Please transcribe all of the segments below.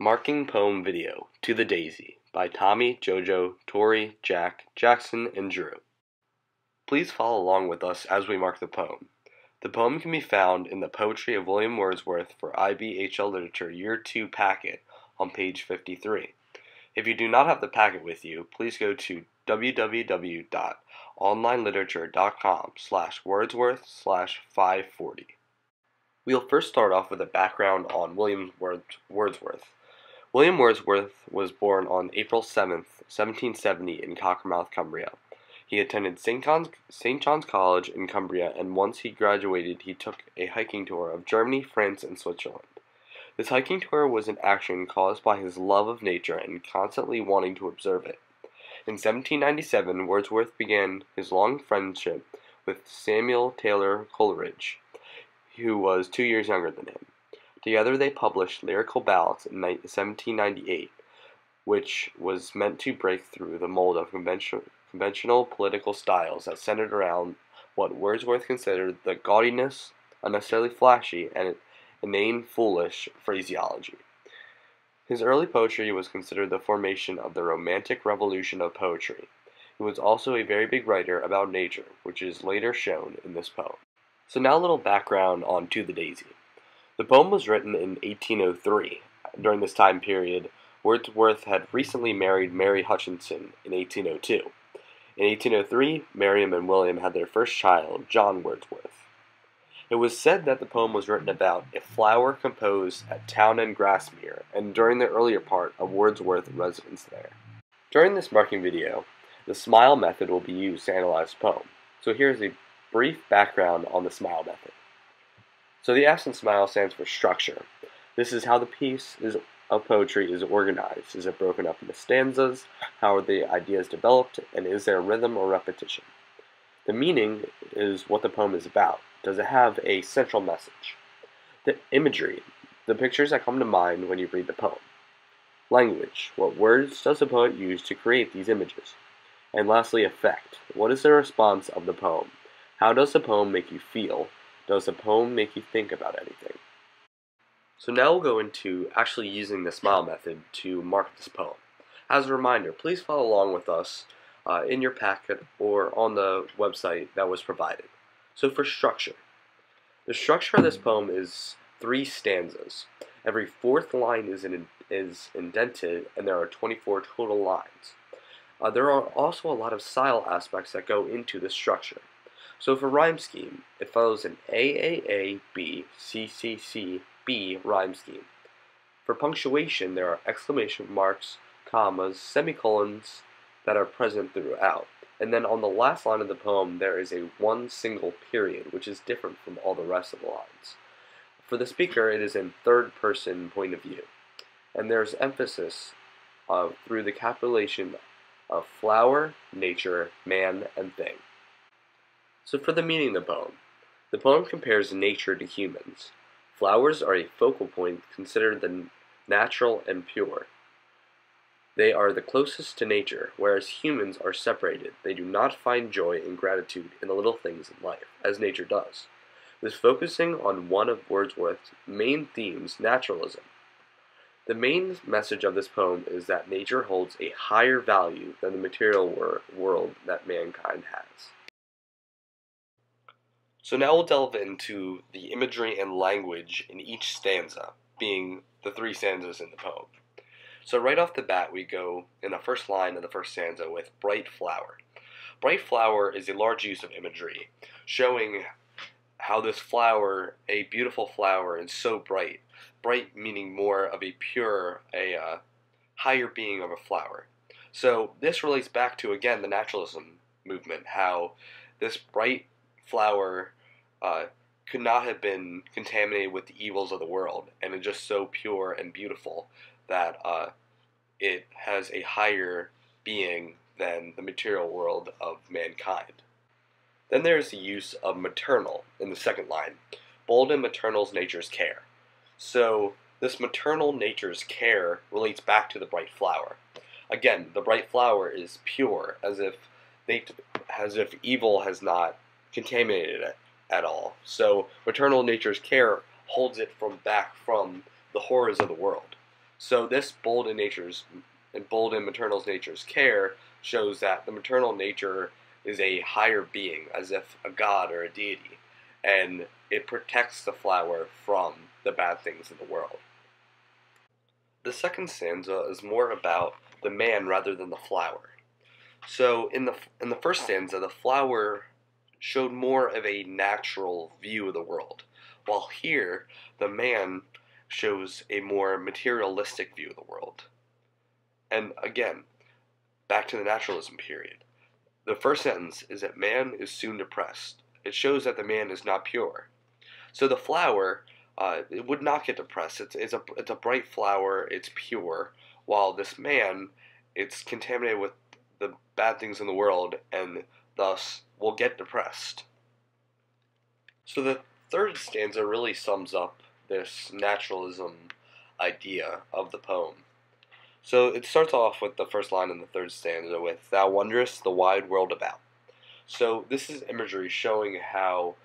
Marking Poem Video To the Daisy by Tommy, Jojo, Tori, Jack, Jackson, and Drew. Please follow along with us as we mark the poem. The poem can be found in the Poetry of William Wordsworth for IBHL Literature Year 2 packet on page 53. If you do not have the packet with you, please go to www.onlineliterature.com/Wordsworth/540. We'll first start off with a background on William Wordsworth. William Wordsworth was born on April 7, 1770 in Cockermouth, Cumbria. He attended St. John's College in Cumbria, and once he graduated he took a hiking tour of Germany, France, and Switzerland. This hiking tour was an action caused by his love of nature and constantly wanting to observe it. In 1797, Wordsworth began his long friendship with Samuel Taylor Coleridge, who was 2 years younger than him. Together they published Lyrical Ballads in 1798, which was meant to break through the mold of conventional political styles that centered around what Wordsworth considered the gaudiness, unnecessarily flashy, and inane foolish phraseology. His early poetry was considered the formation of the Romantic revolution of poetry. He was also a very big writer about nature, which is later shown in this poem. So now a little background on To the Daisy. The poem was written in 1803. During this time period, Wordsworth had recently married Mary Hutchinson in 1802. In 1803, Miriam and William had their first child, John Wordsworth. It was said that the poem was written about a flower composed at Townend Grasmere and during the earlier part of Wordsworth's residence there. During this marking video, the SMILE method will be used to analyze the poem. So here's a brief background on the SMILE method. So the S in SMILE stands for structure. This is how the piece of poetry is organized. Is it broken up into stanzas? How are the ideas developed? And is there rhythm or repetition? The meaning is what the poem is about. Does it have a central message? The imagery, the pictures that come to mind when you read the poem. Language, what words does the poet use to create these images? And lastly, effect, what is the response of the poem? How does the poem make you feel? Does the poem make you think about anything? So now we'll go into actually using the SMILE method to mark this poem. As a reminder, please follow along with us in your packet or on the website that was provided. So for structure, the structure of this poem is 3 stanzas. Every 4th line is indented, and there are 24 total lines. There are also a lot of style aspects that go into this structure. So for rhyme scheme, it follows an AAA-B-C-C-C-B rhyme scheme. For punctuation, there are exclamation marks, commas, semicolons that are present throughout. And then on the last line of the poem, there is a one single period, which is different from all the rest of the lines. For the speaker, it is in third person point of view. And there's emphasis through the capitalization of flower, nature, man, and thing. So for the meaning of the poem compares nature to humans. Flowers are a focal point considered the natural and pure. They are the closest to nature, whereas humans are separated. They do not find joy and gratitude in the little things in life, as nature does. This focusing on one of Wordsworth's main themes, naturalism. The main message of this poem is that nature holds a higher value than the material world that mankind has. So now we'll delve into the imagery and language in each stanza, being the 3 stanzas in the poem. So right off the bat we go in the first line of the first stanza with bright flower. Bright flower is a large use of imagery, showing how this flower, a beautiful flower, is so bright. Bright meaning more of a pure, higher being of a flower. So this relates back to, again, the naturalism movement, how this bright flower could not have been contaminated with the evils of the world, and it's just so pure and beautiful that it has a higher being than the material world of mankind. Then there is the use of maternal in the second line. Bold and maternal's nature's care. So this maternal nature's care relates back to the bright flower. Again, the bright flower is pure, as if evil has not contaminated it at all. So maternal nature's care holds it back from the horrors of the world. So this bold in maternal nature's care shows that the maternal nature is a higher being, as if a god or a deity, and it protects the flower from the bad things in the world. The second stanza is more about the man rather than the flower. So in the first stanza, the flower showed more of a natural view of the world, while here the man shows a more materialistic view of the world. And again, back to the naturalism period. The first sentence is that man is soon depressed. It shows that the man is not pure. So the flower, it would not get depressed. It's a bright flower. It's pure. While this man, it's contaminated with the bad things in the world, and thus will get depressed. So the third stanza really sums up this naturalism idea of the poem. So it starts off with the first line in the third stanza with, "Thou wonderest the wide world about." So this is imagery showing how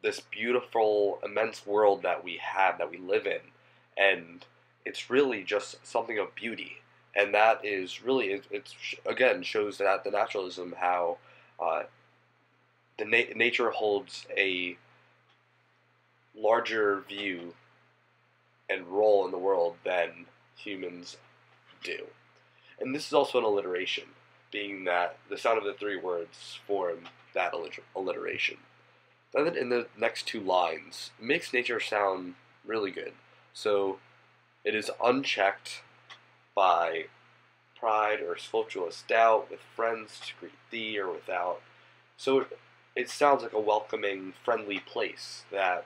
this beautiful, immense world that we have, that we live in, and it's really just something of beauty. And that is really, again, shows that the naturalism, how nature holds a larger view and role in the world than humans do. And this is also an alliteration, being that the sound of the three words form that alliteration. Then in the next two lines, it makes nature sound really good. So it is unchecked by pride or scrupulous doubt, with friends to greet thee or without. So it sounds like a welcoming, friendly place that,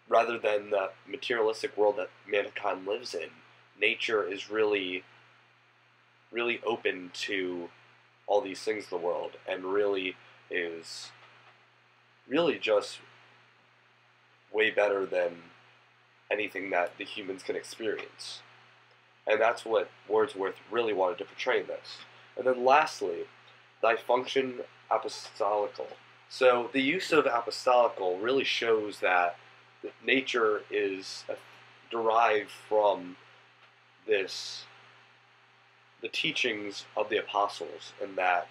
rather than the materialistic world that mankind lives in, nature is really, really open to all these things in the world, and really is really just way better than anything that the humans can experience. And that's what Wordsworth really wanted to portray in this. And then lastly, thy function apostolical. So the use of apostolical really shows that nature is derived from the teachings of the apostles, and that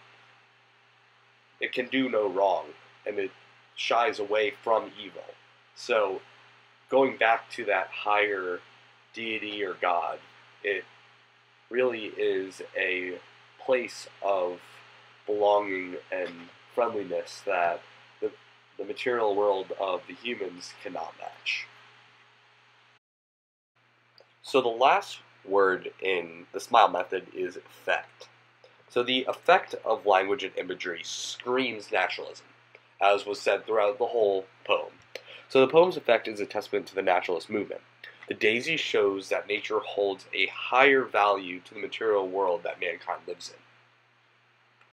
it can do no wrong, and it shies away from evil. So going back to that higher deity or God, it really is a place of belonging and friendliness that the material world of the humans cannot match. So the last word in the SMILE method is effect. So the effect of language and imagery screams naturalism, as was said throughout the whole poem. So the poem's effect is a testament to the naturalist movement. The daisy shows that nature holds a higher value to the material world that mankind lives in.